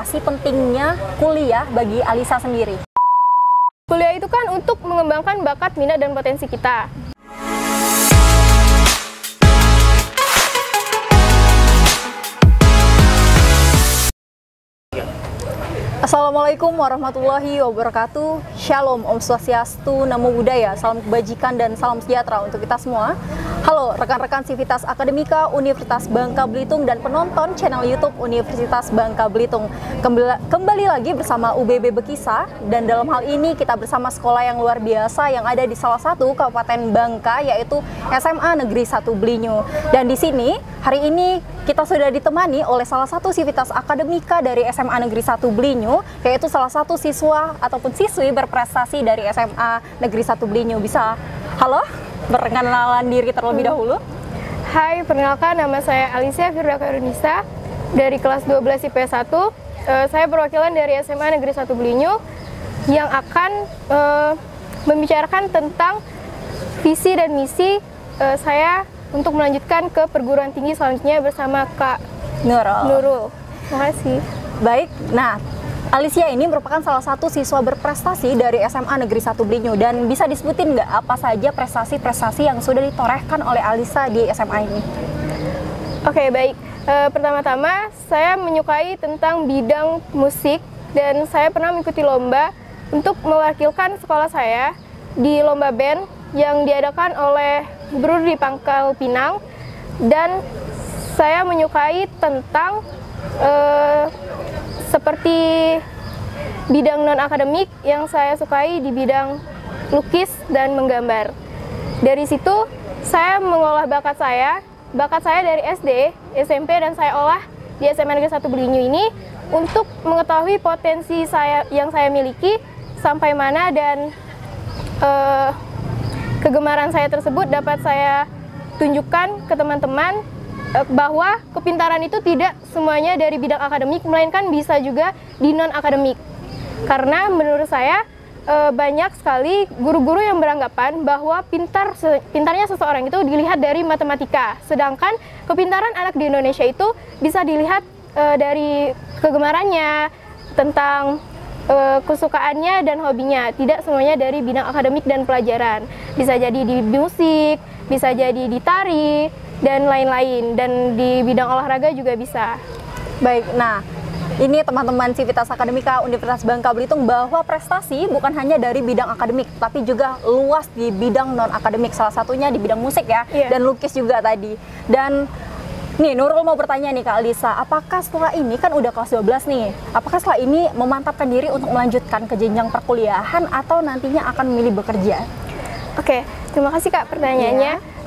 apa sih pentingnya kuliah bagi Alisa sendiri? Kuliah itu kan untuk mengembangkan bakat, minat, dan potensi kita. Assalamualaikum warahmatullahi wabarakatuh. Shalom, Om Swastiastu, Namo Buddhaya, salam kebajikan dan salam sejahtera untuk kita semua. Halo rekan-rekan Sivitas Akademika Universitas Bangka Belitung dan penonton channel YouTube Universitas Bangka Belitung. Kembali lagi bersama UBB Bekisah, dan dalam hal ini kita bersama sekolah yang luar biasa yang ada di salah satu Kabupaten Bangka, yaitu SMA Negeri 1 Belinyu. Dan di sini hari ini kita sudah ditemani oleh salah satu Sivitas Akademika dari SMA Negeri 1 Belinyu, yaitu salah satu siswa ataupun siswi berprestasi dari SMA Negeri 1 Belinyu. Bisa halo, perkenalan diri terlebih dahulu. Hai, perkenalkan, nama saya Alisa Firdausyarunisa dari kelas 12 IPS 1. Saya perwakilan dari SMA Negeri 1 Belinyu yang akan membicarakan tentang visi dan misi saya untuk melanjutkan ke perguruan tinggi selanjutnya bersama Kak Nurul. Terima kasih. Baik, nah Alicia ini merupakan salah satu siswa berprestasi dari SMA Negeri 1 Belinyu, dan bisa disebutin nggak apa saja prestasi-prestasi yang sudah ditorehkan oleh Alisa di SMA ini? Oke, baik. Pertama-tama saya menyukai tentang bidang musik, dan saya pernah mengikuti lomba untuk mewakilkan sekolah saya di lomba band yang diadakan oleh Gubernur di Pangkal Pinang, dan saya menyukai tentang seperti bidang non-akademik yang saya sukai di bidang lukis dan menggambar. Dari situ saya mengolah bakat saya dari SD, SMP, dan saya olah di SMA Negeri 1 Belinyu ini untuk mengetahui potensi yang saya miliki sampai mana, dan kegemaran saya tersebut dapat saya tunjukkan ke teman-teman bahwa kepintaran itu tidak semuanya dari bidang akademik, melainkan bisa juga di non-akademik. Karena menurut saya banyak sekali guru-guru yang beranggapan bahwa pintarnya seseorang itu dilihat dari matematika, sedangkan kepintaran anak di Indonesia itu bisa dilihat dari kegemarannya, tentang kesukaannya dan hobinya, tidak semuanya dari bidang akademik dan pelajaran. Bisa jadi di musik, bisa jadi di tari, dan lain-lain, dan di bidang olahraga juga bisa. Baik, nah ini teman-teman Sivitas Akademika Universitas Bangka Belitung, bahwa prestasi bukan hanya dari bidang akademik, tapi juga luas di bidang non-akademik, salah satunya di bidang musik ya, dan lukis juga tadi. Dan nih, Nurul mau bertanya nih Kak Alisa, apakah setelah ini, kan udah kelas 12 nih, apakah setelah ini memantapkan diri untuk melanjutkan ke jenjang perkuliahan atau nantinya akan memilih bekerja? Oke, terima kasih Kak pertanyaannya.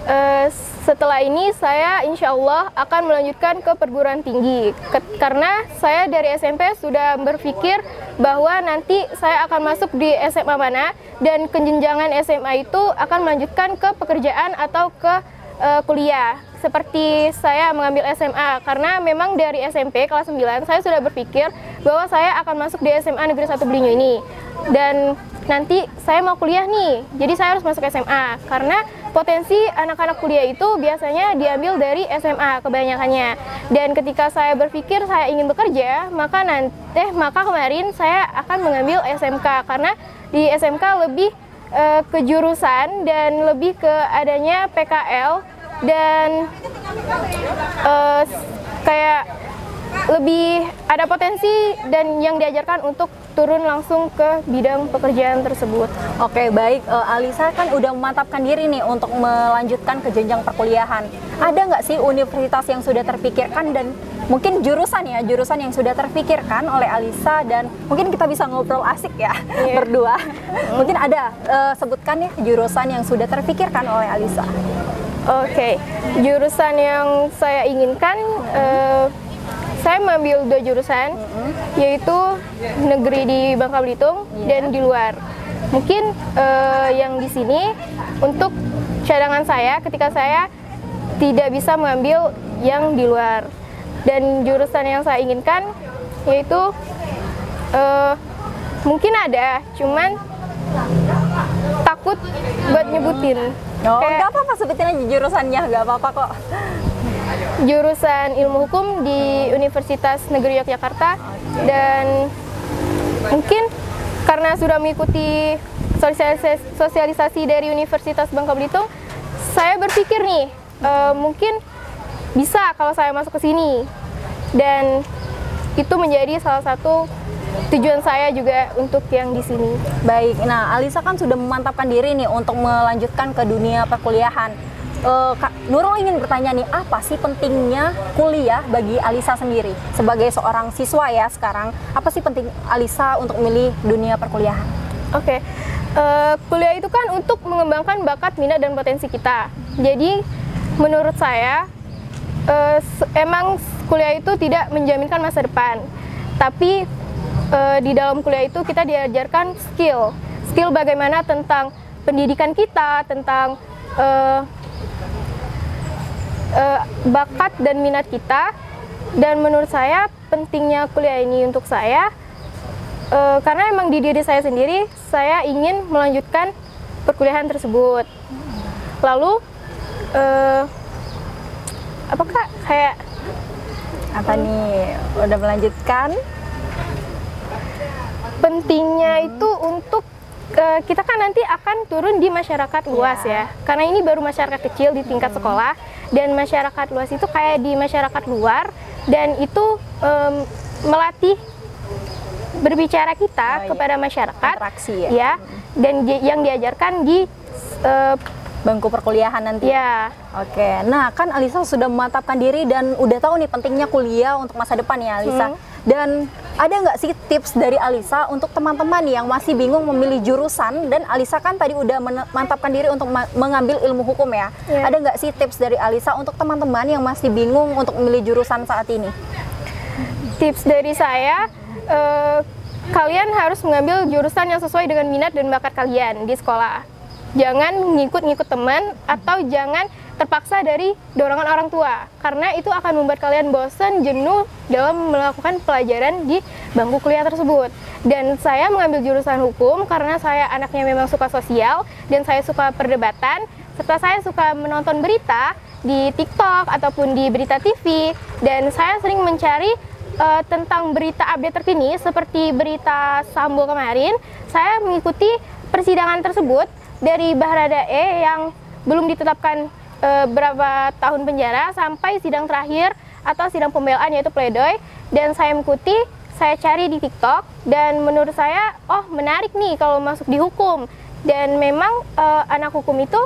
Setelah ini saya insya Allah akan melanjutkan ke perguruan tinggi, karena saya dari SMP sudah berpikir bahwa nanti saya akan masuk di SMA mana, dan kejenjangan SMA itu akan melanjutkan ke pekerjaan atau ke kuliah. Seperti saya mengambil SMA, karena memang dari SMP kelas 9 saya sudah berpikir bahwa saya akan masuk di SMA Negeri 1 Belinyu ini, dan nanti saya mau kuliah nih, jadi saya harus masuk SMA, karena potensi anak-anak kuliah itu biasanya diambil dari SMA kebanyakannya. Dan ketika saya berpikir saya ingin bekerja, maka kemarin saya akan mengambil SMK, karena di SMK lebih ke jurusan dan lebih ke adanya PKL, dan kayak lebih ada potensi dan yang diajarkan untuk turun langsung ke bidang pekerjaan tersebut. Oke, baik. Alisa kan udah memantapkan diri nih untuk melanjutkan ke jenjang perkuliahan. Ada nggak sih universitas yang sudah terpikirkan, dan mungkin jurusan yang sudah terpikirkan oleh Alisa, dan mungkin kita bisa ngobrol asik ya berdua. Mungkin ada, sebutkan ya jurusan yang sudah terpikirkan oleh Alisa. Oke, jurusan yang saya inginkan, saya mengambil 2 jurusan, yaitu negeri di Bangka Belitung dan di luar. Mungkin yang di sini untuk cadangan saya ketika saya tidak bisa mengambil yang di luar. Dan jurusan yang saya inginkan yaitu mungkin ada, cuman takut buat nyebutin. Oh, nggak apa-apa, sebutin aja jurusannya, nggak apa-apa kok. Jurusan Ilmu Hukum di Universitas Negeri Yogyakarta Dan mungkin karena sudah mengikuti sosialisasi dari Universitas Bangka Belitung, saya berpikir nih, mungkin bisa kalau saya masuk ke sini. Dan itu menjadi salah satu tujuan saya juga untuk yang di sini. Baik, nah Alisa kan sudah memantapkan diri nih untuk melanjutkan ke dunia perkuliahan. Kak Nurul ingin bertanya nih, apa sih pentingnya kuliah bagi Alisa sendiri? Sebagai seorang siswa ya sekarang, apa sih penting Alisa untuk memilih dunia perkuliahan? Oke, kuliah itu kan untuk mengembangkan bakat, minat, dan potensi kita. Jadi menurut saya, emang kuliah itu tidak menjaminkan masa depan. Tapi di dalam kuliah itu kita diajarkan skill bagaimana tentang pendidikan kita, tentang bakat dan minat kita. Dan menurut saya pentingnya kuliah ini untuk saya, karena emang di diri saya sendiri, saya ingin melanjutkan perkuliahan tersebut. Lalu apakah kayak apa nih, udah melanjutkan? Pentingnya itu untuk kita kan nanti akan turun di masyarakat luas ya. Karena ini baru masyarakat kecil di tingkat sekolah, dan masyarakat luas itu kayak di masyarakat luar, dan itu melatih berbicara kita kepada masyarakat, interaksi ya. Dan yang diajarkan di bangku perkuliahan nanti. Ya. Oke, nah kan Alisa sudah memantapkan diri dan udah tahu nih pentingnya kuliah untuk masa depan ya Alisa. Dan ada nggak sih tips dari Alisa untuk teman-teman yang masih bingung memilih jurusan? Dan Alisa kan tadi udah memantapkan diri untuk mengambil ilmu hukum ya. Ada nggak sih tips dari Alisa untuk teman-teman yang masih bingung untuk memilih jurusan saat ini? Tips dari saya, kalian harus mengambil jurusan yang sesuai dengan minat dan bakat kalian di sekolah. Jangan ngikut-ngikut teman, atau jangan terpaksa dari dorongan orang tua, karena itu akan membuat kalian bosan, jenuh dalam melakukan pelajaran di bangku kuliah tersebut. Dan saya mengambil jurusan hukum karena saya anaknya memang suka sosial, dan saya suka perdebatan, serta saya suka menonton berita di TikTok ataupun di berita TV, dan saya sering mencari tentang berita update terkini seperti berita Sambo kemarin. Saya mengikuti persidangan tersebut dari Baradae yang belum ditetapkan berapa tahun penjara sampai sidang terakhir atau sidang pembelaan, yaitu pledoi. Dan saya mengikuti, saya cari di TikTok, dan menurut saya, oh menarik nih kalau masuk di hukum. Dan memang anak hukum itu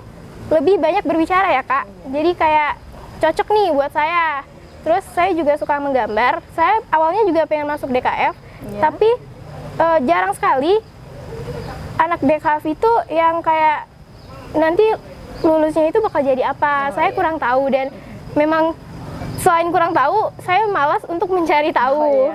lebih banyak berbicara ya Kak, jadi kayak cocok nih buat saya. Terus saya juga suka menggambar, saya awalnya juga pengen masuk DKF, tapi jarang sekali anak DKF itu yang kayak nanti lulusnya itu bakal jadi apa. Saya kurang tahu, dan memang selain kurang tahu, saya malas untuk mencari tahu.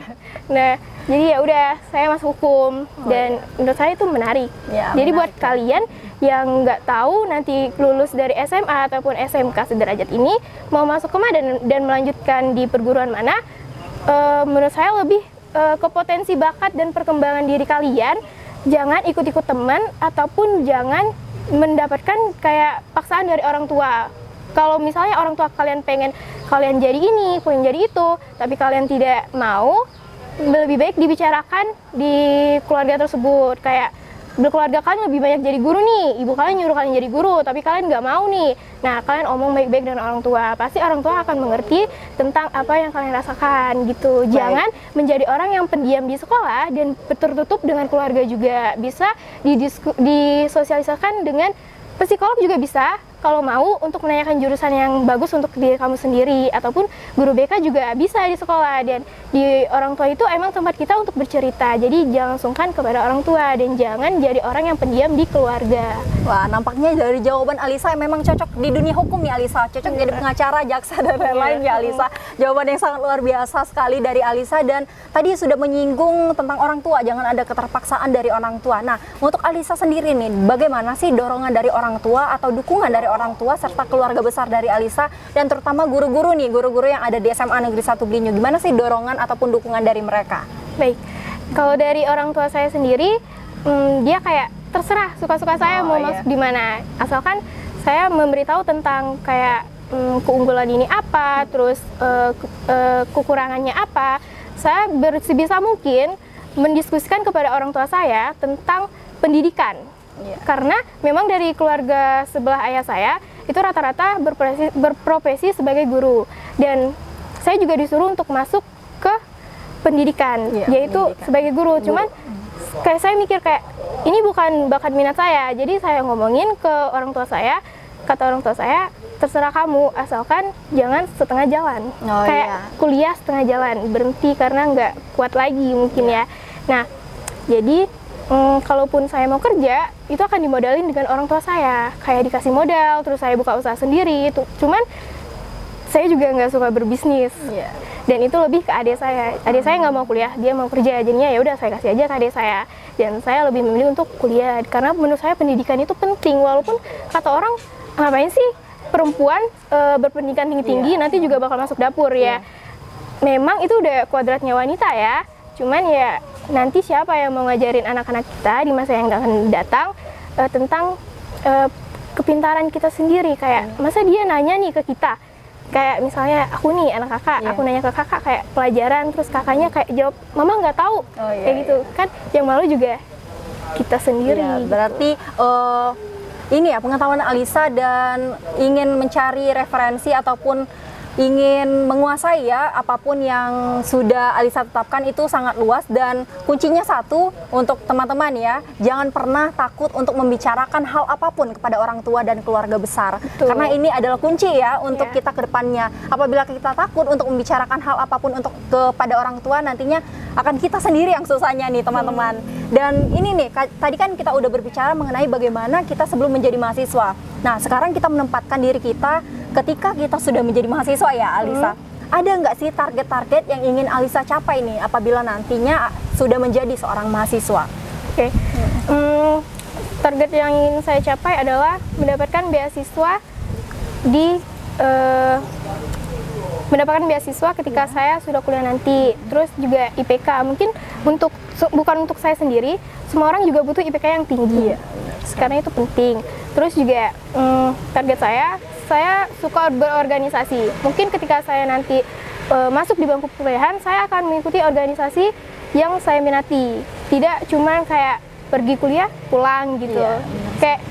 Nah, jadi ya udah saya masuk hukum, dan menurut saya itu menarik. Jadi buat kalian yang nggak tahu nanti lulus dari SMA ataupun SMK sederajat ini mau masuk ke mana dan melanjutkan di perguruan mana, menurut saya lebih ke potensi bakat dan perkembangan diri kalian. Jangan ikut-ikut teman, ataupun jangan mendapatkan kayak paksaan dari orang tua. Kalau misalnya orang tua kalian pengen kalian jadi ini, pengen jadi itu, tapi kalian tidak mau, lebih baik dibicarakan di keluarga tersebut. Kayak berkeluarga kalian lebih banyak jadi guru nih, ibu kalian nyuruh kalian jadi guru, tapi kalian nggak mau nih. Nah, kalian omong baik-baik dengan orang tua, pasti orang tua akan mengerti tentang apa yang kalian rasakan gitu. Jangan menjadi orang yang pendiam di sekolah dan tertutup dengan keluarga juga. Bisa disosialisasikan dengan psikolog juga bisa, kalau mau, untuk menanyakan jurusan yang bagus untuk diri kamu sendiri, ataupun guru BK juga bisa di sekolah. Dan di orang tua itu emang tempat kita untuk bercerita, jadi jangan sungkan kepada orang tua, dan jangan jadi orang yang pendiam di keluarga. Wah, nampaknya dari jawaban Alisa memang cocok di dunia hukum ya Alisa, cocok jadi pengacara, jaksa, dan lain-lain ya Alisa. Jawaban yang sangat luar biasa sekali dari Alisa, dan tadi sudah menyinggung tentang orang tua, jangan ada keterpaksaan dari orang tua. Nah, untuk Alisa sendiri nih, bagaimana sih dorongan dari orang tua atau dukungan dari orang tua serta keluarga besar dari Alisa, dan terutama guru-guru nih, guru-guru yang ada di SMA Negeri 1 Belinyu, gimana sih dorongan ataupun dukungan dari mereka? Baik, kalau dari orang tua saya sendiri, dia kayak terserah suka-suka saya mau masuk di mana, asalkan saya memberitahu tentang kayak keunggulan ini apa, terus kekurangannya apa. saya sebisa mungkin mendiskusikan kepada orang tua saya tentang pendidikan. Karena memang dari keluarga sebelah ayah saya itu rata-rata berprofesi sebagai guru, dan saya juga disuruh untuk masuk ke pendidikan, yaitu sebagai guru. Cuman kayak saya mikir kayak ini bukan bakat minat saya, jadi saya ngomongin ke orang tua saya, kata orang tua saya, terserah kamu asalkan jangan setengah jalan, kayak kuliah setengah jalan, berhenti karena nggak kuat lagi mungkin ya. Nah, jadi kalaupun saya mau kerja, itu akan dimodalin dengan orang tua saya, kayak dikasih modal, terus saya buka usaha sendiri. Cuman saya juga nggak suka berbisnis, dan itu lebih ke adik saya. Adik saya nggak mau kuliah, dia mau kerja, jadinya ya udah saya kasih aja ke adik saya. Dan saya lebih memilih untuk kuliah, karena menurut saya pendidikan itu penting. Walaupun kata orang, ngapain sih perempuan berpendidikan tinggi-tinggi, nanti juga bakal masuk dapur ya. Memang itu udah kuadratnya wanita ya. Cuman ya nanti siapa yang mau ngajarin anak-anak kita di masa yang akan datang tentang kepintaran kita sendiri. Kayak masa dia nanya nih ke kita, kayak misalnya aku nih anak kakak, aku nanya ke kakak kayak pelajaran, terus kakaknya kayak jawab mama nggak tahu, kayak gitu kan, yang malu juga kita sendiri. Berarti ini ya pengetahuan Alisa dan ingin mencari referensi ataupun ingin menguasai ya apapun yang sudah Alisa tetapkan itu sangat luas, dan kuncinya satu untuk teman-teman ya, jangan pernah takut untuk membicarakan hal apapun kepada orang tua dan keluarga besar. Karena ini adalah kunci ya untuk kita ke depannya. Apabila kita takut untuk membicarakan hal apapun untuk kepada orang tua, nantinya akan kita sendiri yang susahnya nih teman-teman. Dan ini nih tadi kan kita udah berbicara mengenai bagaimana kita sebelum menjadi mahasiswa. Nah, sekarang kita menempatkan diri kita ketika kita sudah menjadi mahasiswa ya Alisa. Ada nggak sih target-target yang ingin Alisa capai nih apabila nantinya sudah menjadi seorang mahasiswa? Target yang ingin saya capai adalah mendapatkan beasiswa ketika saya sudah kuliah nanti. Terus juga IPK, mungkin bukan untuk saya sendiri, semua orang juga butuh IPK yang tinggi. Karena itu penting. Terus juga target saya suka berorganisasi. Mungkin ketika saya nanti masuk di bangku perkuliahan, saya akan mengikuti organisasi yang saya minati. Tidak cuma kayak pergi kuliah pulang gitu. Kayak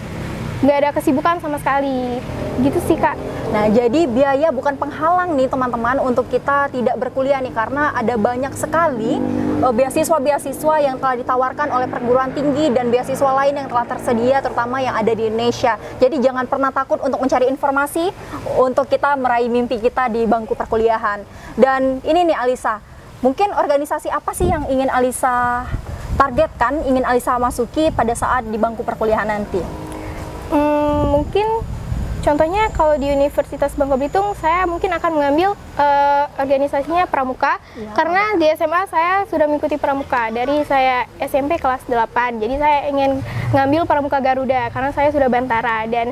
nggak ada kesibukan sama sekali. Gitu sih Kak. Nah, jadi biaya bukan penghalang nih teman-teman untuk kita tidak berkuliah nih, karena ada banyak sekali beasiswa-beasiswa yang telah ditawarkan oleh perguruan tinggi dan beasiswa lain yang telah tersedia, terutama yang ada di Indonesia. Jadi jangan pernah takut untuk mencari informasi untuk kita meraih mimpi kita di bangku perkuliahan. Dan ini nih Alisa, mungkin organisasi apa sih yang ingin Alisa targetkan, ingin Alisa masuki pada saat di bangku perkuliahan nanti? Mungkin contohnya kalau di Universitas Bangka Belitung, saya mungkin akan mengambil organisasinya Pramuka, karena di SMA saya sudah mengikuti Pramuka dari saya SMP kelas 8. Jadi saya ingin ngambil Pramuka Garuda karena saya sudah Bantara, dan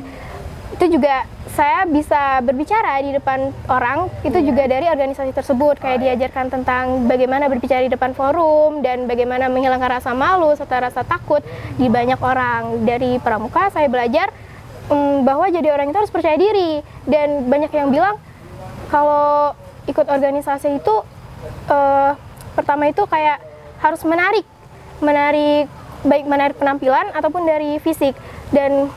itu juga saya bisa berbicara di depan orang, itu juga dari organisasi tersebut. Kayak diajarkan tentang bagaimana berbicara di depan forum dan bagaimana menghilangkan rasa malu serta rasa takut di banyak orang. Dari Pramuka saya belajar bahwa jadi orang itu harus percaya diri, dan banyak yang bilang kalau ikut organisasi itu pertama itu kayak harus menarik baik menarik penampilan ataupun dari fisik, dan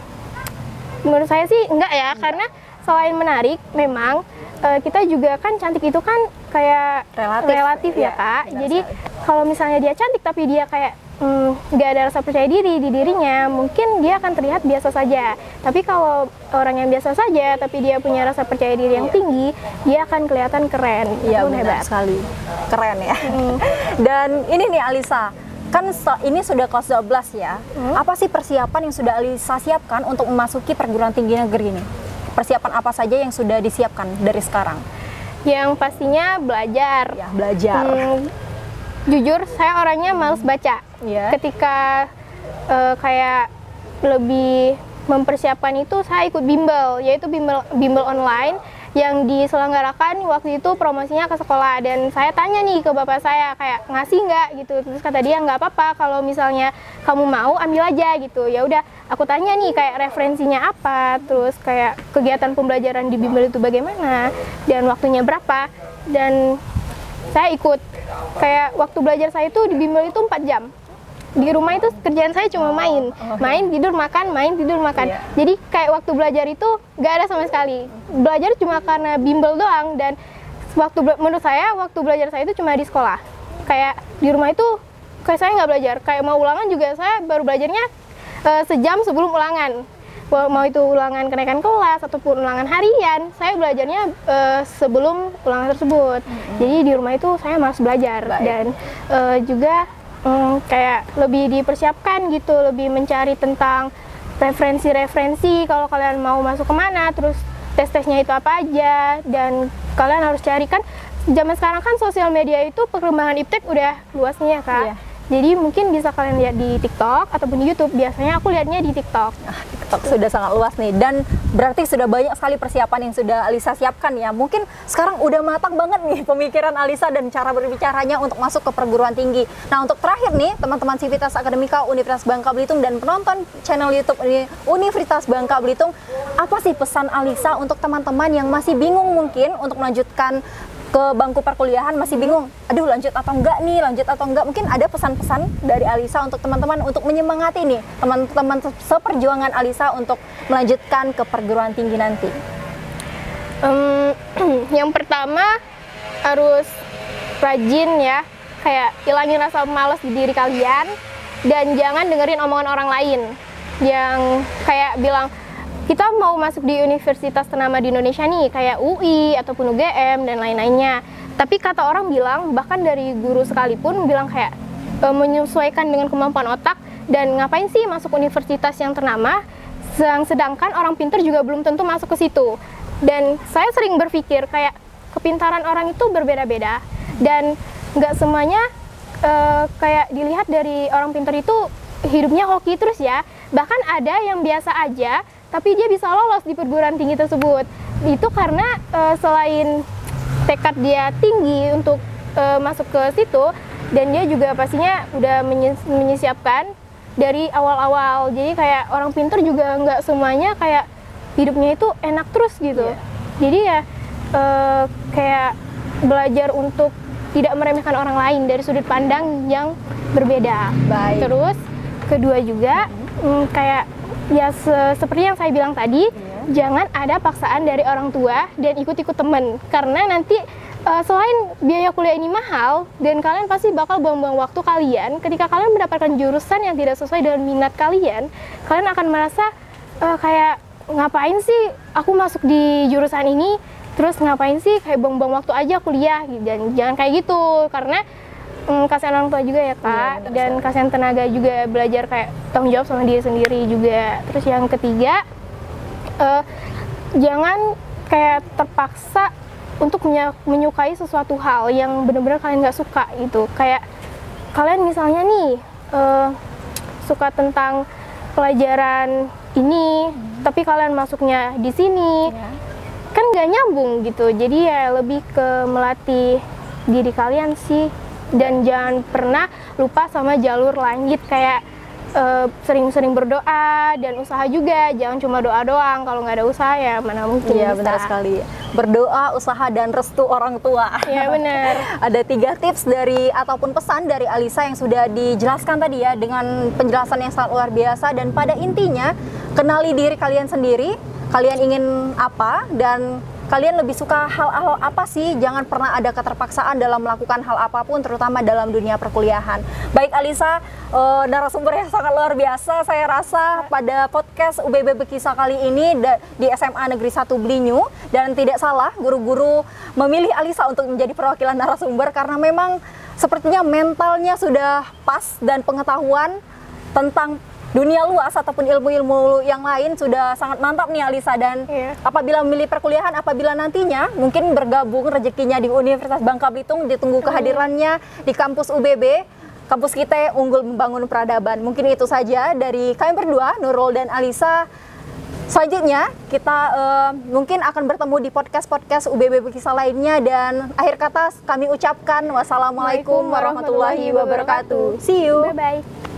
menurut saya sih enggak ya, karena selain menarik memang kita juga kan cantik itu kan kayak relatif ya Kak. Jadi kalau misalnya dia cantik tapi dia kayak nggak ada rasa percaya diri di dirinya, mungkin dia akan terlihat biasa saja. Tapi kalau orang yang biasa saja tapi dia punya rasa percaya diri yang tinggi, dia akan kelihatan keren. Iya, benar sekali, keren ya. Dan ini nih Alisa, kan ini sudah kelas 12 ya. Apa sih persiapan yang sudah Alisa siapkan untuk memasuki perguruan tinggi negeri ini? Persiapan apa saja yang sudah disiapkan dari sekarang? Yang pastinya belajar. Ya, belajar. Jujur, saya orangnya males baca. Ketika kayak lebih mempersiapkan itu, saya ikut bimbel, yaitu bimbel online yang diselenggarakan waktu itu promosinya ke sekolah. Dan saya tanya nih ke bapak saya, kayak ngasih nggak gitu. Terus kata dia nggak apa-apa, kalau misalnya kamu mau ambil aja gitu. Ya udah, aku tanya nih kayak referensinya apa, terus kayak kegiatan pembelajaran di bimbel itu bagaimana, dan waktunya berapa. Dan saya ikut. kayak waktu belajar saya itu di bimbel itu 4 jam. Di rumah itu kerjaan saya cuma main, tidur, makan, main, tidur, makan. Jadi kayak waktu belajar itu nggak ada sama sekali. Belajar cuma karena bimbel doang, dan menurut saya waktu belajar saya itu cuma di sekolah. Kayak di rumah itu kayak saya nggak belajar. Kayak mau ulangan juga saya baru belajarnya sejam sebelum ulangan. Mau itu ulangan kenaikan kelas ataupun ulangan harian, saya belajarnya sebelum ulangan tersebut. Jadi di rumah itu saya malas belajar. Dan juga kayak lebih dipersiapkan gitu, lebih mencari tentang referensi-referensi kalau kalian mau masuk kemana, terus tes-tesnya itu apa aja, dan kalian harus cari kan zaman sekarang kan sosial media itu perkembangan iptek udah luas nih ya Kak. Jadi mungkin bisa kalian lihat di TikTok ataupun di YouTube. Biasanya aku lihatnya di TikTok. TikTok sudah sangat luas nih, dan berarti sudah banyak sekali persiapan yang sudah Alisa siapkan ya. Mungkin sekarang udah matang banget nih pemikiran Alisa dan cara berbicaranya untuk masuk ke perguruan tinggi. Nah, untuk terakhir nih, teman-teman Sivitas Akademika Universitas Bangka Belitung dan penonton channel YouTube Universitas Bangka Belitung, apa sih pesan Alisa untuk teman-teman yang masih bingung mungkin untuk melanjutkan ke bangku perkuliahan, masih bingung, aduh lanjut atau enggak, mungkin ada pesan-pesan dari Alisa untuk teman-teman untuk menyemangati nih teman-teman seperjuangan Alisa untuk melanjutkan ke perguruan tinggi nanti. Yang pertama harus rajin ya, kayak hilangin rasa malas di diri kalian, dan jangan dengerin omongan orang lain yang kayak bilang, kita mau masuk di universitas ternama di Indonesia nih, kayak UI ataupun UGM dan lain-lainnya. Tapi kata orang bilang, bahkan dari guru sekalipun bilang kayak menyesuaikan dengan kemampuan otak, dan ngapain sih masuk universitas yang ternama, sedangkan orang pintar juga belum tentu masuk ke situ. Dan saya sering berpikir kayak kepintaran orang itu berbeda-beda, dan nggak semuanya kayak dilihat dari orang pintar itu hidupnya hoki terus ya. Bahkan ada yang biasa aja, tapi dia bisa lolos di perguruan tinggi tersebut. Itu karena selain tekad dia tinggi untuk masuk ke situ, dan dia juga pastinya udah menyisiapkan dari awal-awal. Jadi kayak orang pintar juga nggak semuanya kayak hidupnya itu enak terus gitu. Jadi ya kayak belajar untuk tidak meremehkan orang lain dari sudut pandang yang berbeda. Terus kedua juga kayak ya seperti yang saya bilang tadi, jangan ada paksaan dari orang tua dan ikut-ikut teman, karena nanti selain biaya kuliah ini mahal, dan kalian pasti bakal buang-buang waktu kalian ketika kalian mendapatkan jurusan yang tidak sesuai dengan minat kalian. Kalian akan merasa kayak ngapain sih aku masuk di jurusan ini, terus ngapain sih kayak buang-buang waktu aja kuliah, dan jangan kayak gitu, karena kasihan orang tua juga ya Kak, dan kasihan tenaga juga belajar kayak tanggung jawab sama diri sendiri juga. Terus yang ketiga, jangan kayak terpaksa untuk menyukai sesuatu hal yang benar-benar kalian nggak suka gitu. Kayak kalian misalnya nih suka tentang pelajaran ini, tapi kalian masuknya di sini, kan nggak nyambung gitu. Jadi ya lebih ke melatih diri kalian sih. Dan jangan pernah lupa sama jalur langit, kayak sering-sering berdoa dan usaha juga. Jangan cuma doa doang, kalau nggak ada usaha ya mana mungkin. Iya, benar sekali. Berdoa, usaha, dan restu orang tua. Iya benar. Ada 3 tips dari ataupun pesan dari Alisa yang sudah dijelaskan tadi ya, dengan penjelasan yang sangat luar biasa. Dan pada intinya, kenali diri kalian sendiri, kalian ingin apa, dan kalian lebih suka hal-hal apa sih. Jangan pernah ada keterpaksaan dalam melakukan hal apapun, terutama dalam dunia perkuliahan. Baik Alisa, narasumber yang sangat luar biasa saya rasa pada podcast UBB Bekisah kali ini di SMA Negeri 1 Blinyu. Dan tidak salah, guru-guru memilih Alisa untuk menjadi perwakilan narasumber karena memang sepertinya mentalnya sudah pas, dan pengetahuan tentang dunia luas ataupun ilmu-ilmu yang lain sudah sangat mantap nih Alisa. Dan apabila memilih perkuliahan, apabila nantinya mungkin bergabung rezekinya di Universitas Bangka Belitung, ditunggu kehadirannya di kampus UBB. Kampus kita unggul membangun peradaban. Mungkin itu saja dari kami berdua, Nurul dan Alisa. Selanjutnya kita mungkin akan bertemu di podcast-podcast UBB Bekisah lainnya, dan akhir kata kami ucapkan wassalamualaikum warahmatullahi wabarakatuh. See you. Bye-bye.